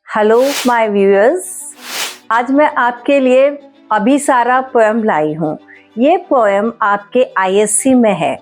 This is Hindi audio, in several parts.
हेलो माय व्यूअर्स, आज मैं आपके लिए अभिसारा पोएम लाई हूँ। ये पोएम आपके आईएससी में है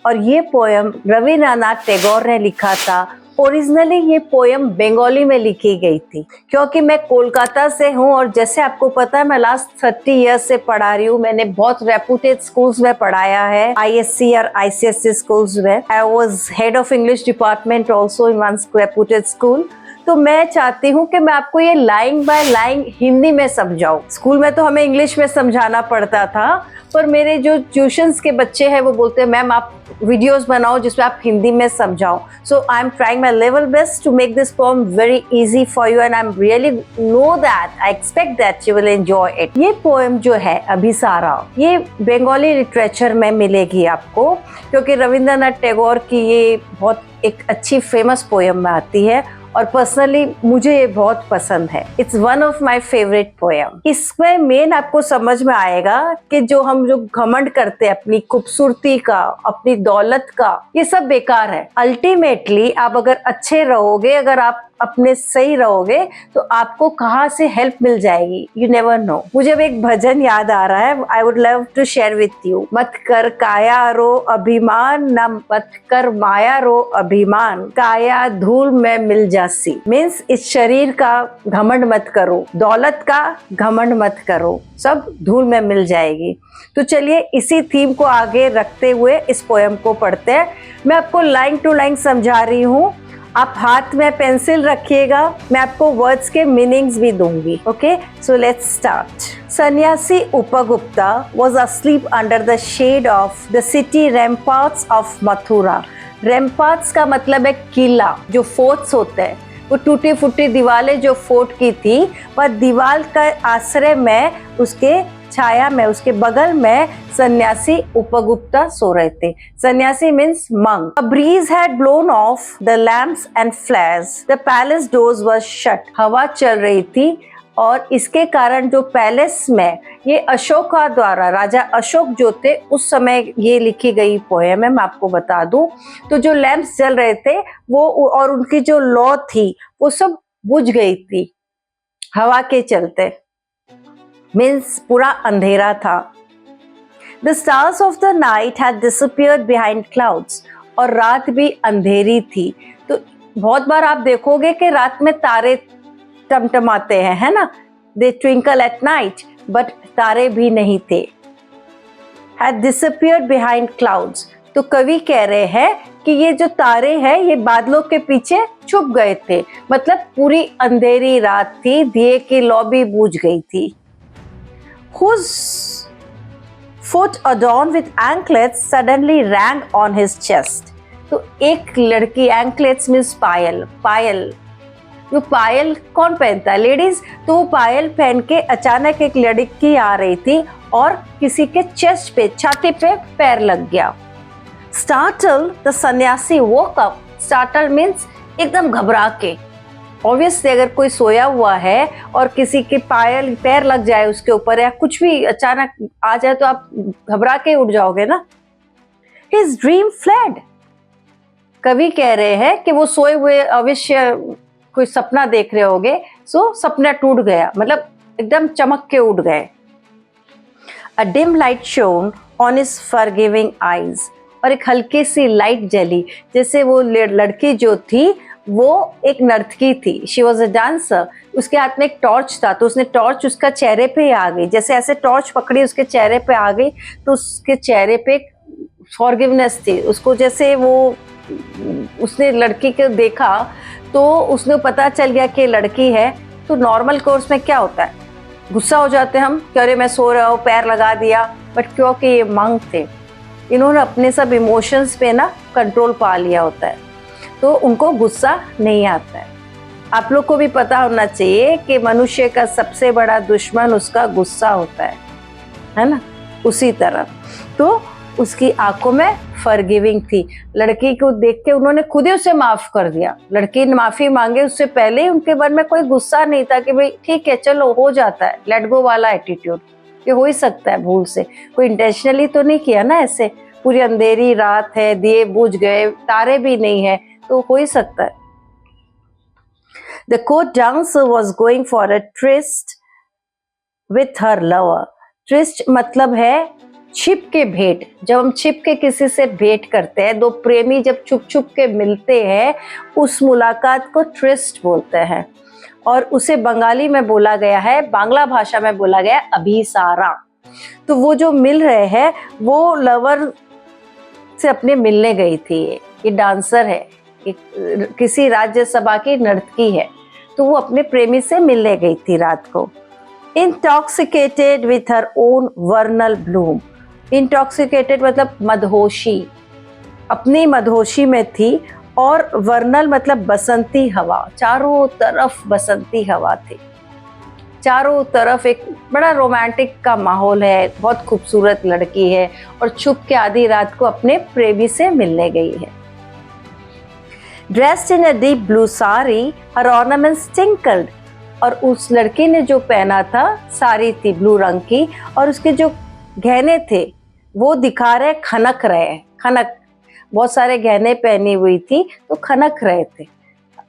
और ये पोएम रविंद्रनाथ टैगोर ने लिखा था। ओरिजिनली ये पोएम बंगाली में लिखी गई थी, क्योंकि मैं कोलकाता से हूँ और जैसे आपको पता है मैं लास्ट 30 इयर्स से पढ़ा रही हूँ। मैंने बहुत रेपुटेड स्कूल्स में पढ़ाया है, आईएससी और आईसीएसई स्कूल्स में। I was head of English department also in one reputed school. तो मैं चाहती हूँ कि मैं आपको ये लाइन बाय लाइन हिंदी में समझाऊं। स्कूल में तो हमें इंग्लिश में समझाना पड़ता था, पर मेरे जो ट्यूशन्स के बच्चे हैं वो बोलते हैं मैम आप वीडियोस बनाओ जिसमें आप हिंदी में समझाओ। So I am trying my level best to make this poem very easy for you and I am really know that I expect that you will enjoy it. ये पोएम जो है अभिसारा, ये बंगाली लिटरेचर में मिलेगी आपको, क्योंकि रविंद्रनाथ टैगोर की ये बहुत एक अच्छी फेमस पोएम में आती है और पर्सनली मुझे ये बहुत पसंद है। It's one of my favourite poem. इसमें मेन आपको समझ में आएगा कि जो घमंड करते हैं अपनी खूबसूरती का, अपनी दौलत का, ये सब बेकार है। अल्टीमेटली आप अगर अच्छे रहोगे, अगर आप अपने सही रहोगे तो आपको कहाँ से हेल्प मिल जाएगी, यू नेवर नो। मुझे अब एक भजन याद आ रहा है, I would love to share with you. मत कर काया रो अभिमान, न मत कर माया रो अभिमान, काया धूल में मिल जासी। मीन्स इस शरीर का घमंड मत करो, दौलत का घमंड मत करो, सब धूल में मिल जाएगी। तो चलिए इसी थीम को आगे रखते हुए इस पोएम को पढ़ते हैं। मैं आपको लाइन टू लाइन समझा रही हूँ, आप हाथ में पेंसिल रखिएगा, मैं आपको वर्ड्स के मीनिंग्स भी दूंगी। Okay, so let's start. सन्यासी उपगुप्ता was asleep under the shade of the city ramparts of Mathura. रैम्पार्ट्स का मतलब है किला, जो फोर्ट्स होते हैं, वो टूटी फूटी दीवारें जो फोर्ट की थी, वह दीवार का आश्रय में, उसके छाया में, उसके बगल में सन्यासी उपगुप्ता सो रहे थे। सन्यासी means monk. A breeze had blown off the lamps and flares. The palace doors were shut. हवा चल रही थी और इसके कारण जो पैलेस में, ये अशोका द्वारा, राजा अशोक जो थे उस समय ये लिखी गई पोएम है, मैं आपको बता दूं। तो जो लैंप्स जल रहे थे वो और उनकी जो लौ थी वो सब बुझ गई थी हवा के चलते। मीन्स पूरा अंधेरा था। The stars of the night had disappeared behind clouds. और रात भी अंधेरी थी। तो बहुत बार आप देखोगे कि रात में तारे टमटमाते हैं, है ना, They twinkle at night, but तारे भी नहीं थे। Had disappeared behind clouds. तो कवि कह रहे हैं कि ये जो तारे हैं ये बादलों के पीछे छुप गए थे, मतलब पूरी अंधेरी रात थी, दिए की लौ भी बुझ गई थी। Whose foot adorned with anklets suddenly rang on his chest. तो एक लड़की, anklets means पायल, पायल, जो पायल कौन पहनता है, लेडीज, तो वो पायल पहन के अचानक एक लड़की आ रही थी और किसी के चेस्ट पे, छाती पे पैर लग गया। Startled, the सन्यासी woke up. Startled means एकदम घबरा के। ऑब्वियसली अगर कोई सोया हुआ है और किसी के पायल पैर लग जाए उसके ऊपर या कुछ भी अचानक आ जाए तो आप घबरा के उठ जाओगे ना। His dream fled. कवि कह रहे हैं कि वो सोए हुए अवश्य कोई सपना देख रहे होगे, सो सपना टूट गया, मतलब एकदम चमक के उठ गए। A dim light shone on his forgiving eyes. और एक हल्की सी लाइट जली, जैसे वो लड़की जो थी वो एक नर्तकी थी, शी वॉज अ डांसर। उसके हाथ में एक टॉर्च था, तो उसने टॉर्च उसका चेहरे पे ही आ गई, जैसे ऐसे टॉर्च पकड़ी उसके चेहरे पे आ गई, तो उसके चेहरे पे फॉरगिवनेस थी उसको। जैसे वो उसने लड़की को देखा तो उसने पता चल गया कि लड़की है। तो नॉर्मल कोर्स में क्या होता है, गुस्सा हो जाते हैं हम कि अरे मैं सो रहा हूँ, पैर लगा दिया, बट क्योंकि ये मंक थे, इन्होंने अपने सब इमोशंस पे ना कंट्रोल पा लिया होता है, तो उनको गुस्सा नहीं आता है। आप लोग को भी पता होना चाहिए कि मनुष्य का सबसे बड़ा दुश्मन उसका गुस्सा होता है ना, उसी तरह। तो उसकी आंखों में फॉरगिविंग थी, लड़की को देख के उन्होंने खुद ही उसे माफ कर दिया। लड़की ने माफी मांगे उससे पहले ही उनके मन में कोई गुस्सा नहीं था कि भाई ठीक है चलो हो जाता है, लेट गो वाला एटीट्यूड, ये हो ही सकता है भूल से, कोई इंटेंशनली तो नहीं किया ना। ऐसे पूरी अंधेरी रात है, दिए बुझ गए, तारे भी नहीं है, तो हो ही सकता है। The court dancer was going for a tryst with her lover. Tryst मतलब है छिप के भेंट। जब हम छिप के किसी से भेंट करते हैं, दो प्रेमी जब छुप छुप के मिलते हैं, उस मुलाकात को ट्रिस्ट बोलते हैं और उसे बंगाली में बोला गया है, बांग्ला भाषा में बोला गया है अभिसारा। तो वो जो मिल रहे हैं वो लवर से अपने मिलने गई थी। ये डांसर है, किसी राज्यसभा की नर्तकी है, तो वो अपने प्रेमी से मिलने गई थी रात को। Intoxicated with her own vernal bloom. Intoxicated मतलब मदहोशी, अपनी मदहोशी में थी। और वर्नल मतलब बसंती हवा, चारों तरफ बसंती हवा थी, चारों तरफ एक बड़ा रोमांटिक का माहौल है, बहुत खूबसूरत लड़की है और छुप के आधी रात को अपने प्रेमी से मिलने गई है। Dressed in a deep blue sari, her ornaments tinkled. और उस लड़की ने जो पहना था साड़ी थी ब्लू रंग की और उसके जो गहने थे वो दिखा रहे, खनक रहे, खनक, बहुत सारे गहने पहनी हुई थी तो खनक रहे थे।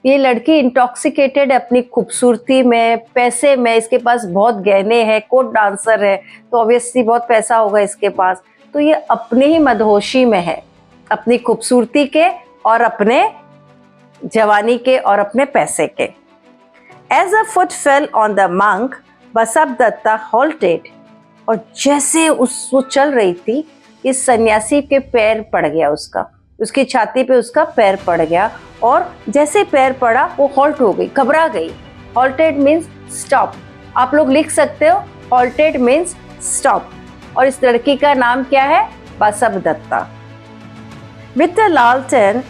ये लड़की इंटॉक्सिकेटेड अपनी खूबसूरती में, पैसे में, इसके पास बहुत गहने हैं, कोर्ट डांसर है तो ऑब्वियसली बहुत पैसा होगा इसके पास, तो ये अपने ही मदहोशी में है, अपनी खूबसूरती के और अपने जवानी के और अपने पैसे के। As a foot fell on the monk, बसवदत्ता halted. और जैसे वो चल रही थी, इस सन्यासी के पैर पड़ गया, उसकी छाती पे उसका पैर पड़ गया और जैसे पैर पड़ा वो हॉल्ट हो गई, घबरा गई। halted means stop, आप लोग लिख सकते हो halted means stop। और इस लड़की का नाम क्या है? बसवदत्ता। With a lantern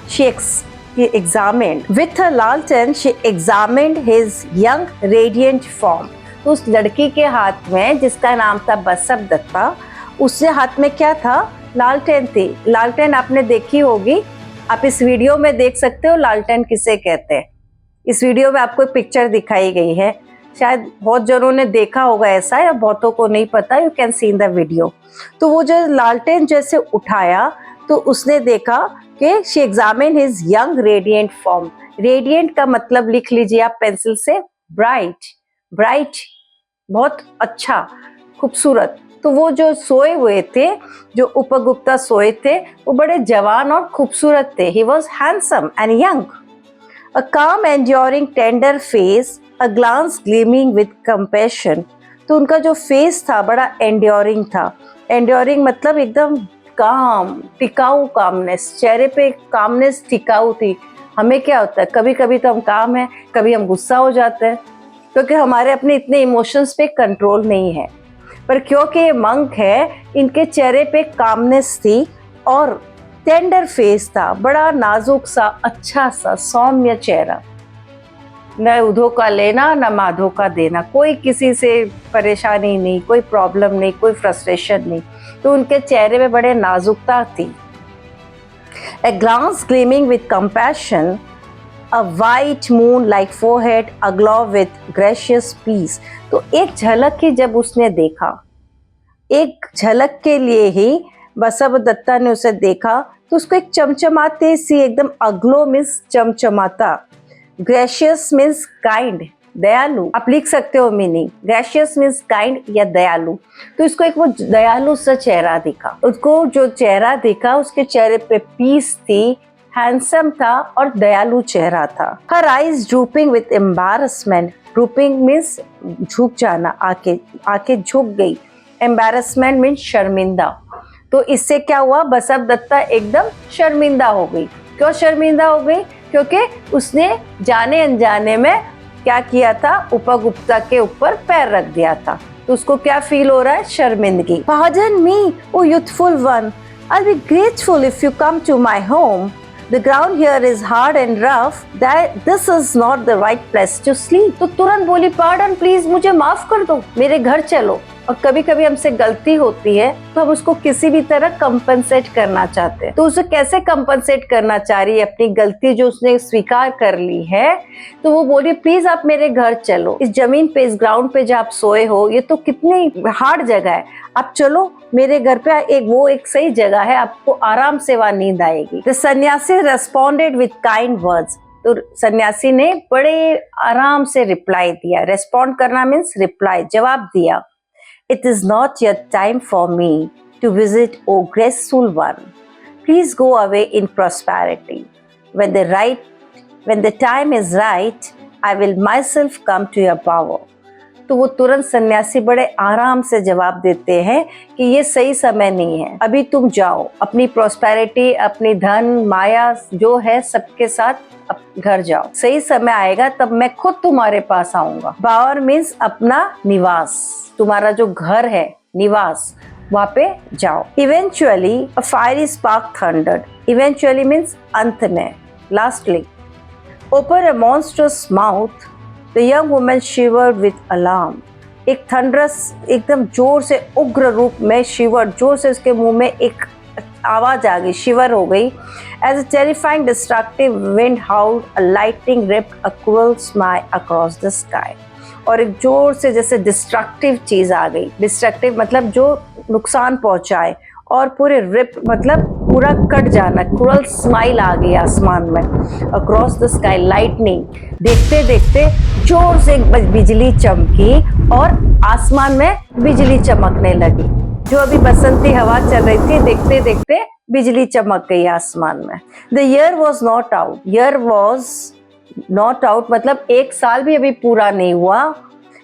she examined his young radiant form. तो उस लड़की के हाथ में, जिसका नाम था बसवदत्ता, उसके हाथ में क्या था? लालटेन थी। लालटेन आपने देखी होगी, आप इस वीडियो में देख सकते हो लालटेन किसे कहते हैं। इस वीडियो में आपको पिक्चर दिखाई गई है, शायद बहुत जनों ने देखा होगा ऐसा या बहुतों को नहीं पता। You can see in the video. तो वो जो लालटेन जैसे उठाया तो उसने देखा कि she examined his young radiant form. Radiant का मतलब लिख लीजिए आप पेंसिल से, bright, bright, बहुत अच्छा, खूबसूरत। तो वो जो सोए हुए थे, जो उपगुप्ता सोए थे, वो बड़े जवान और खूबसूरत थे। He was handsome and young. A calm, enduring, tender face, a glance gleaming with compassion. तो उनका जो फेस था बड़ा enduring था। enduring मतलब एकदम काम, टिकाऊ कामनेस, चेहरे पे कामनेस टिकाऊ थी। हमें क्या होता है, कभी कभी तो हम काम है, कभी हम गुस्सा हो जाते हैं क्योंकि हमारे अपने इतने इमोशंस पे कंट्रोल नहीं है। पर क्योंकि ये मंक है, इनके चेहरे पे कामनेस थी और टेंडर फेस था, बड़ा नाजुक सा, अच्छा सा, सौम्य चेहरा। न उधो का लेना न माधो का देना, कोई किसी से परेशानी नहीं, कोई प्रॉब्लम नहीं, कोई फ्रस्ट्रेशन नहीं। तो उनके चेहरे में बड़े नाजुकता थी। A glance gleaming with compassion, a white moon like forehead aglow with gracious peace. तो एक झलक ही जब उसने देखा, एक झलक के लिए ही बसवदत्ता ने उसे देखा तो उसको एक चमचमाते सी, एकदम अग्लो मीन्स चमचमाता, ग्रेशियस मीन्स काइंड, दयालु, आप लिख सकते हो मीनिंग। ग्रेशियस मीन्स काइंड या दयालु। तो इसको एक वो दयालु सा चेहरा दिखा, उसको जो चेहरा दिखा उसके चेहरे पे पीस थी, हैंडसम था और दयालु चेहरा था। Her eyes drooping with embarrassment, drooping means झुक जाना, आंखें झुक गई, एम्बैरसमेंट मीन्स शर्मिंदा। तो इससे क्या हुआ, बसवदत्ता एकदम शर्मिंदा हो गई। क्यों शर्मिंदा हो गई? क्योंकि उसने जाने अनजाने में क्या किया था, उपगुप्ता के ऊपर पैर रख दिया था। तो उसको क्या फील हो रहा है? शर्मिंदगी। Pardon me, O youthful one. I'll be grateful if you come to my home. The ground here is hard and rough. This is not the right place to sleep. तो तुरंत बोली, पार्डन प्लीज, मुझे माफ कर दो, मेरे घर चलो। और कभी कभी हमसे गलती होती है तो हम उसको किसी भी तरह कंपनसेट करना चाहते हैं। तो उसे कैसे कंपनसेट करना चाह रही है अपनी गलती जो उसने स्वीकार कर ली है? तो वो बोली, प्लीज आप मेरे घर चलो, इस जमीन पे, इस ग्राउंड पे जहाँ आप सोए हो, ये तो कितनी हार्ड जगह है, आप चलो मेरे घर पे, एक सही जगह है, आपको आराम से वहां नींद आएगी। द सन्यासी रेस्पॉन्डेड विथ काइंड वर्ड्स। तो सन्यासी ने बड़े आराम से रिप्लाई दिया। रेस्पॉन्ड करना मीन्स रिप्लाई, जवाब दिया। It is not yet time for me to visit O graceful one. Please go away in prosperity. When the time is right, I will myself come to your power. तो वो तुरंत सन्यासी बड़े आराम से जवाब देते हैं कि ये सही समय नहीं है, अभी तुम जाओ, अपनी प्रॉस्पेरिटी, अपनी धन माया जो है सबके साथ घर जाओ, सही समय आएगा तब मैं खुद तुम्हारे पास आऊंगा। पावर मीन्स अपना निवास, तुम्हारा जो घर है निवास, वहां पे जाओ। Eventually a fiery spark thundered. Eventually means अंत में, lastly. Open a monstrous mouth, the young woman shivered with alarm. एक थंडरस, एकदम जोर से उग्र रूप में शिवर, जोर से उसके मुंह में एक आवाज आ गई, शिवर हो गई। As a terrifying destructive wind howled, a lightning ripped a cruel smile across the sky. और एक जोर से जैसे डिस्ट्रक्टिव चीज आ गई। डिस्ट्रक्टिव मतलब जो नुकसान पहुंचाए, और पूरे रिप मतलब पूरा कट जाना। क्रूअल स्माइल आ गई आसमान में। अक्रॉस द स्काई लाइटनिंग, देखते देखते जोर से बिजली चमकी और आसमान में बिजली चमकने लगी। जो अभी बसंती हवा चल रही थी, देखते देखते बिजली चमक गई आसमान में। The year was not out. Year was not out मतलब एक साल भी अभी पूरा नहीं हुआ।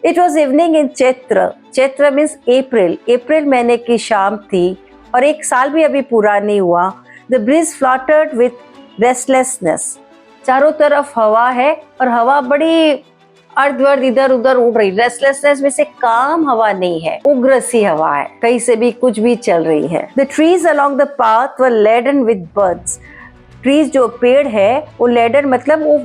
It was evening in Chaitra. Chaitra means April. अप्रैल महीने की शाम थी और एक साल भी अभी पूरा नहीं हुआ। The breeze fluttered with restlessness. चारों तरफ हवा है और हवा बड़ी अर्धवर्ध इधर उधर उड़ रही। रेस्टलेसनेस में से काम हवा नहीं है, उग्र सी हवा है, कहीं से भी कुछ भी चल रही है। The trees along the path were laden with birds. Trees जो पेड़ है वो लेडन मतलब वो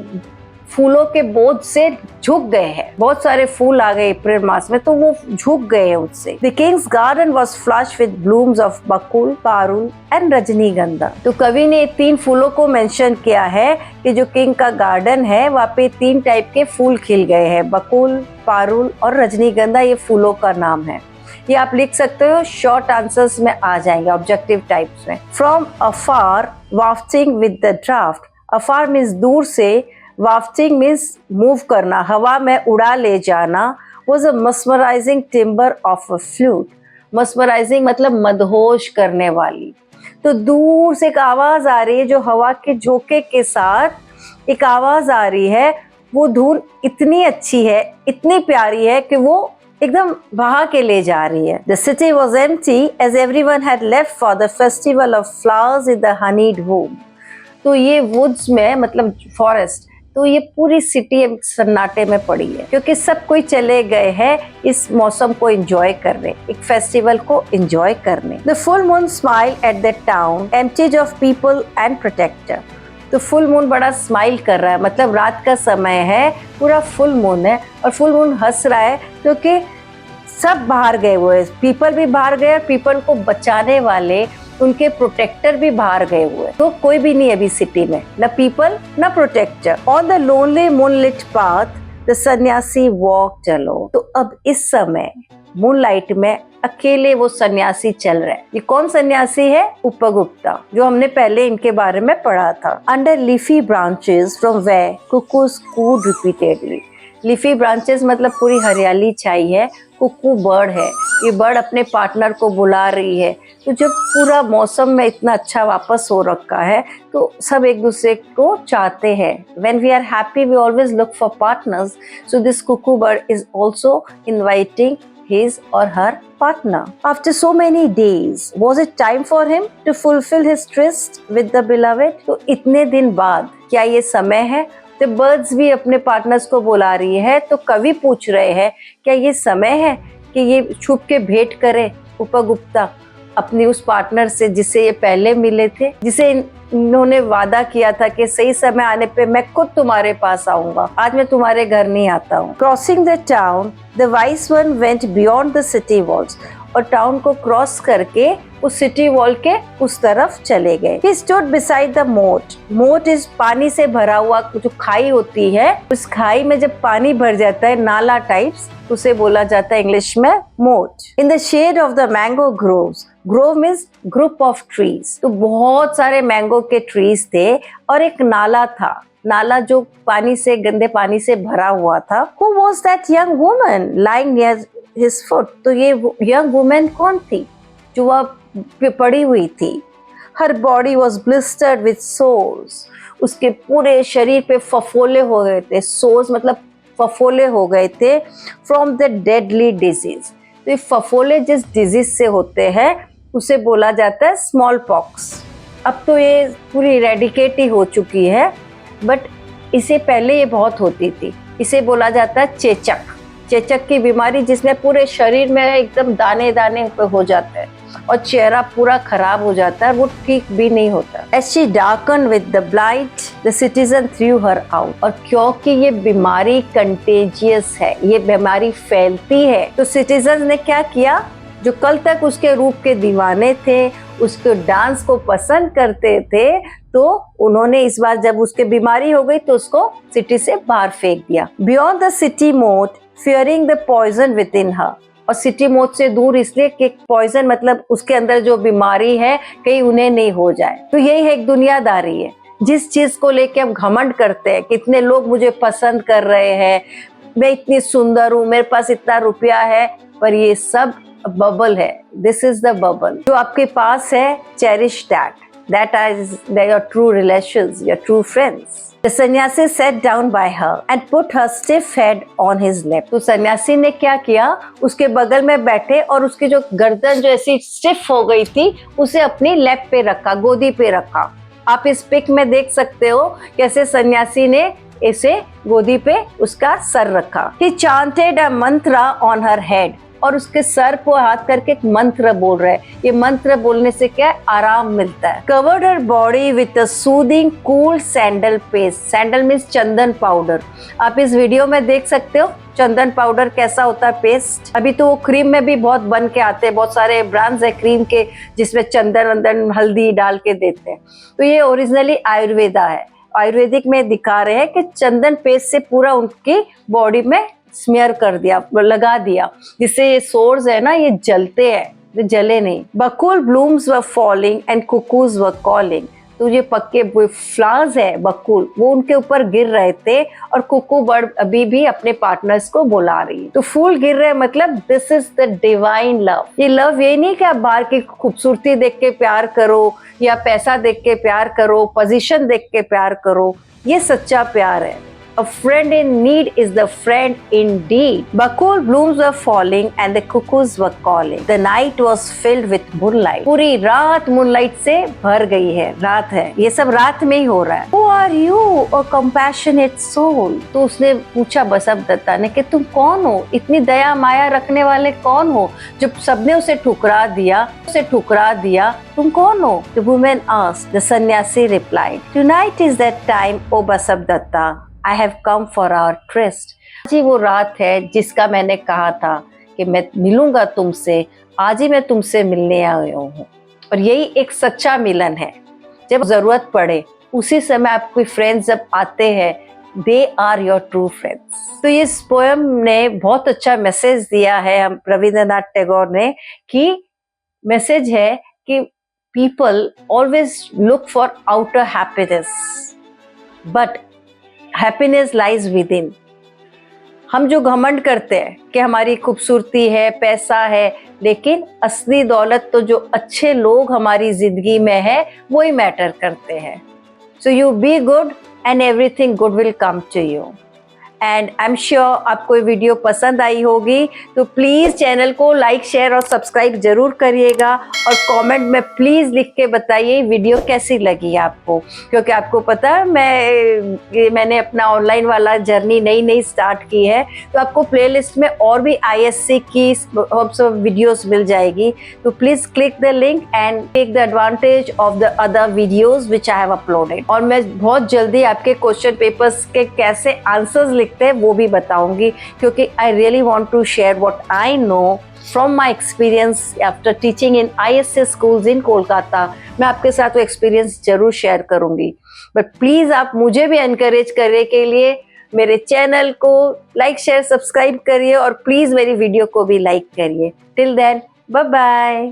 फूलों के बोझ से झुक गए हैं। बहुत सारे फूल आ गए अप्रैल मास में, तो वो झुक गए हैं उससे। The king's garden was flush with blooms of bakul, parul and rajnigandha. तो कवि ने 3 फूलों को मेंशन किया है कि जो किंग का गार्डन है वहाँ पे 3 टाइप के फूल खिल गए हैं। बकुल, पारुल और रजनीगंधा, ये फूलों का नाम है। ये आप लिख सकते हो, शॉर्ट आंसर्स में आ जाएंगे ऑब्जेक्टिव टाइप्स में। From afar wafting with the draft. Afar means दूर से, वाफ्टिंग मीन्स मूव करना, हवा में उड़ा ले जाना। Was a mesmerising timbre of a flute. Mesmerising मतलब मदहोश करने वाली। तो दूर से एक आवाज आ रही है जो हवा के झोंके के साथ एक आवाज आ रही है। वो धुन इतनी अच्छी है, इतनी प्यारी है कि वो एकदम बहा के ले जा रही है। The city was empty as everyone had left for the festival of flowers in the honeyed wood. तो ये वुड्स में मतलब फॉरेस्ट, तो ये पूरी सिटी सन्नाटे में पड़ी है क्योंकि सब कोई चले गए हैं इस मौसम को एंजॉय करने, एक फेस्टिवल को एंजॉय करने। The full moon smile at the town emptied of people and protector. तो फुल मून बड़ा स्माइल कर रहा है, मतलब रात का समय है, पूरा फुल मून है और फुल मून हंस रहा है क्योंकि सब बाहर गए हुए, पीपल भी बाहर गए और पीपल को बचाने वाले उनके प्रोटेक्टर भी बाहर गए हुए। तो कोई भी नहीं अभी सिटी में, न पीपल न protector. On the lonely moonlit path the sannyasi walk चलो। तो अब इस समय मूनलाइट में अकेले वो सन्यासी चल रहे हैं। ये कौन सन्यासी है? उपगुप्ता, जो हमने पहले इनके बारे में पढ़ा था। Under leafy branches from where cuckoos cooed repeatedly. Leafy branches मतलब पूरी हरियाली छाई है। कुकू बर्ड है, ये बर्ड अपने पार्टनर को बुला रही है। तो जब पूरा मौसम में इतना अच्छा वापस हो रखा है तो सब एक दूसरे को चाहते हैं। When we are happy we always look for partners. So this cuckoo bird is also inviting his or her partner. After so many days, was it time for him to fulfill his tryst with the beloved? तो इतने दिन बाद क्या ये समय है? तो बर्ड्स भी अपने पार्टनर्स को बुला रही है। तो कवि पूछ रहे हैं क्या ये समय है कि ये छुप के भेंट करे उपगुप्ता अपनी उस पार्टनर से जिससे ये पहले मिले थे, जिसे इन्होंने वादा किया था कि सही समय आने पे मैं खुद तुम्हारे पास आऊंगा, आज मैं तुम्हारे घर नहीं आता हूँ। Crossing the town the vice one went beyond the city walls. और टाउन को क्रॉस करके उस सिटी वॉल के उस तरफ चले गए। He stood beside the moat. मोट इस पानी से भरा हुआ जो खाई होती है, उस खाई में जब पानी भर जाता है, नाला टाइप्स, उसे बोला जाता है इंग्लिश में moat. In the shade of the mango groves. Grove means group of trees. तो बहुत सारे मैंगो के ट्रीज थे और एक नाला था। नाला जो पानी से, गंदे पानी से भरा हुआ था। Who was that young woman lying near his foot? तो ये young woman कौन थी जो वह पड़ी हुई थी? Her body was blistered with sores. उसके पूरे शरीर पे फफोले हो गए थे। Sores मतलब फफोले हो गए थे from the deadly disease। तो ये फफोले जिस डिजीज से होते हैं उसे बोला जाता है स्मॉल पॉक्स। अब तो ये पूरी इरेडिकेट ही हो चुकी है, बट इससे पहले ये बहुत होती थी। इसे बोला जाता है चेचक। चेचक की बीमारी जिसमें पूरे शरीर में एकदम दाने दाने हो जाते हैं और चेहरा पूरा खराब हो जाता है, वो ठीक भी नहीं होता। As she darkened with the blight, the citizen threw her out। और क्योंकि ये बीमारी कंटेजियस है, ये बीमारी फैलती है, तो सिटीजन ने क्या किया? जो कल तक उसके रूप के दीवाने थे, उसके डांस को पसंद करते थे, तो उन्होंने इस बार जब उसके बीमारी हो गई तो उसको सिटी से बाहर फेंक दिया। Beyond the city moat, fearing the poison within her। और सिटी मोड से दूर इसलिए कि पॉइजन मतलब उसके अंदर जो बीमारी है कहीं उन्हें नहीं हो जाए। तो यही है एक दुनियादारी है, जिस चीज को लेके हम घमंड करते हैं, कितने लोग मुझे पसंद कर रहे हैं, मैं इतनी सुंदर हूँ, मेरे पास इतना रुपया है, पर ये सब बबल है। This is the bubble. जो आपके पास है, cherish that is your true relations, your true friends. The sannyasi sat down by her and put her stiff head on his lap। तो सन्यासी ने क्या किया? उसके बगल में बैठे और उसकी जो गर्दन जो ऐसी स्टिफ हो गई थी उसे अपनी लैप पे रखा, गोदी पे रखा। आप इस पिक में देख सकते हो कैसे सन्यासी ने इसे गोदी पे उसका सर रखा। He chanted a mantra on her head। और उसके सर को हाथ करके एक मंत्र बोल रहे हैं। ये मंत्र बोलने से क्या है? आराम मिलता है। Covered her body with a soothing cool sandal paste। Sandal means चंदन पाउडर। आप इस वीडियो में देख सकते हो चंदन पाउडर कैसा होता है, पेस्ट। अभी तो वो क्रीम में भी बहुत बन के आते हैं, बहुत सारे ब्रांड्स है क्रीम के जिसमें चंदन वंदन हल्दी डाल के देते हैं। तो ये ओरिजिनली आयुर्वेदा है। आयुर्वेदिक में दिखा रहे हैं कि चंदन पेस्ट से पूरा उनकी बॉडी में स्मेयर कर दिया, लगा दिया, जिससे ये सोर्स है ना, ये जलते हैं, ये जले नहीं। Bakul blooms were falling and cuckoos were calling. तो ये पक्के फ्लावर्स है बकुल, वो उनके ऊपर गिर रहे थे और कुकू बर्ड अभी भी अपने पार्टनर्स को बुला रही है। तो फूल गिर रहे मतलब this is the divine love. ये लव ये नहीं कि आप बाहर की खूबसूरती देख के प्यार करो या पैसा देख के प्यार करो, पोजीशन देख के प्यार करो। ये सच्चा प्यार है। A friend in need is the friend indeed। Bakul blooms were falling and the cuckoos were calling। The night was filled with moonlight। पूरी रात मूनलाइट से भर गई है, रात है, ये सब रात में ही हो रहा है। Who are you, a compassionate soul? तो उसने पूछा बसवदत्ता ने कि तुम कौन हो, इतनी दया माया रखने वाले कौन हो? जब सबने उसे ठुकरा दिया, तुम कौन हो? The woman asked। The sannyasi replied, Tonight is that time, O Basavdatta। I have come for our tryst। आज ही वो रात है जिसका मैंने कहा था कि मैं मिलूंगा तुमसे, आज ही मैं तुमसे मिलने आया हूँ। और यही एक सच्चा मिलन है। जब जरूरत पड़े उसी समय आपके फ्रेंड्स जब आते हैं, they are your true friends. तो इस पोएम ने बहुत अच्छा मैसेज दिया है हम रविंद्रनाथ टैगोर ने, कि मैसेज है कि people always look for outer happiness but happiness lies with in. हम जो घमंड करते हैं कि हमारी खूबसूरती है, पैसा है, लेकिन असली दौलत तो जो अच्छे लोग हमारी जिंदगी में है वो ही मैटर करते हैं। So you be good and everything good will come to you. And I am sure आपको ये वीडियो पसंद आई होगी, तो प्लीज़ चैनल को लाइक शेयर और सब्सक्राइब जरूर करिएगा और कमेंट में प्लीज़ लिख के बताइए वीडियो कैसी लगी आपको। क्योंकि आपको पता है मैंने अपना ऑनलाइन वाला जर्नी नई स्टार्ट की है, तो आपको प्लेलिस्ट में और भी ISC की सब वीडियोस मिल जाएगी। तो please click the link and take the advantage of the other videos which I have uploaded. और मैं बहुत जल्दी आपके क्वेश्चन पेपर्स के कैसे आंसर्स लिखते हैं वो भी बताऊंगी, क्योंकि I really want to share what I know from my experience after teaching in ISC schools in Kolkata. मैं आपके साथ वो एक्सपीरियंस जरूर शेयर करूंगी। बट प्लीज आप मुझे भी एनकरेज करने के लिए मेरे चैनल को लाइक शेयर सब्सक्राइब करिए और प्लीज मेरी वीडियो को भी लाइक करिए। Till then bye bye.